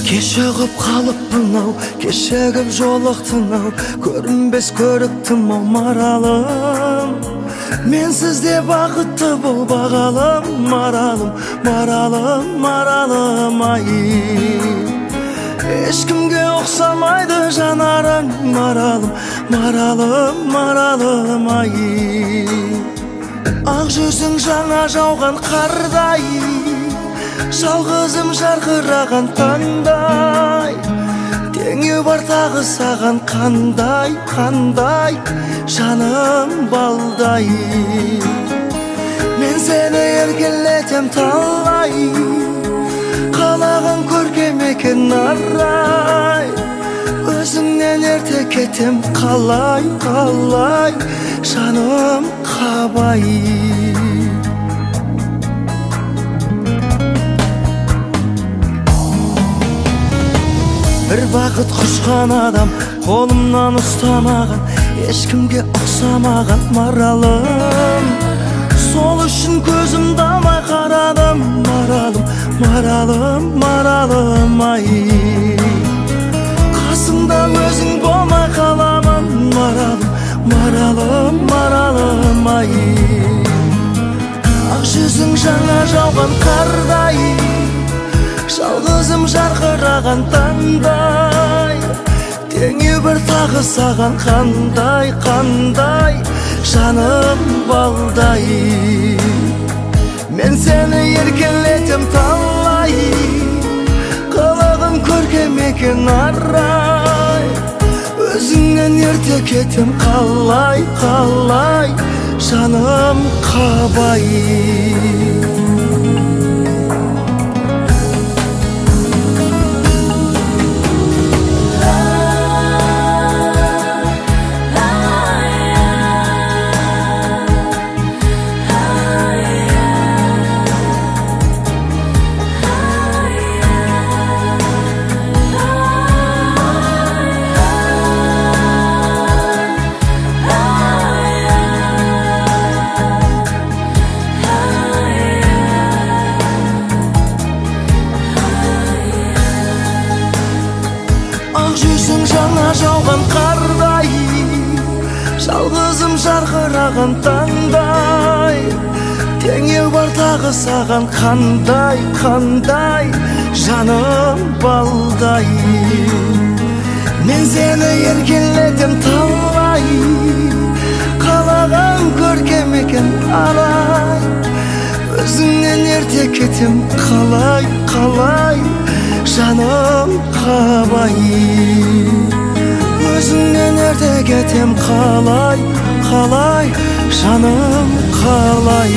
Кешігіп қалыппын-ау, кешігіп жолықтың-ау, көрінбес көріктім-ау маралым. Мен сізде бақытты бол бағалым, маралым, маралым, маралым ай. Ешкімге ұқсамайды жанарың, маралым, маралым, маралым ай. Ақ жүзің жаңа жауған қардай, жалғызым жарқыраған таңдай. Теңеу бар тағы саған қандай, қандай, жаным балдай. Мен сені еркелетем талай, қалаған көркем екен арай. Өзіңнен ерте кетем қалай, қалай, жаным қабай. Бір бақыт құшқан адам қолымнан ұстамаған, ешкімге ұқсамаған маралым. Сол үшін көзімді алмай қарадым, маралым, маралым, маралым ай. Қасымда өзің болмай қаламын, маралым, маралым, маралым ай. Ақ жүзің жаңа жауған қардай, жалғызым жарқыраған таңдай. Теңеу бір тағы саған қандай, қандай, жаным балдай. Мен сені еркелетем талай, қылығың көркем екен арай. Өзіңнен ерте кетем қалай, қалай, жаным қабай. Жүзің жаңа жауған қардай, жалғызым жарқыраған таңдай. Теңеу бар тағы саған қандай, қандай, жаным балдай. Мен сені еркелетем талай, қалаған көркем екен арай. Өзіңнен ерте кетем қалай, қалай, жаным қабай. Өзіңнен ерте кетем қалай, қалай, жаным қалай.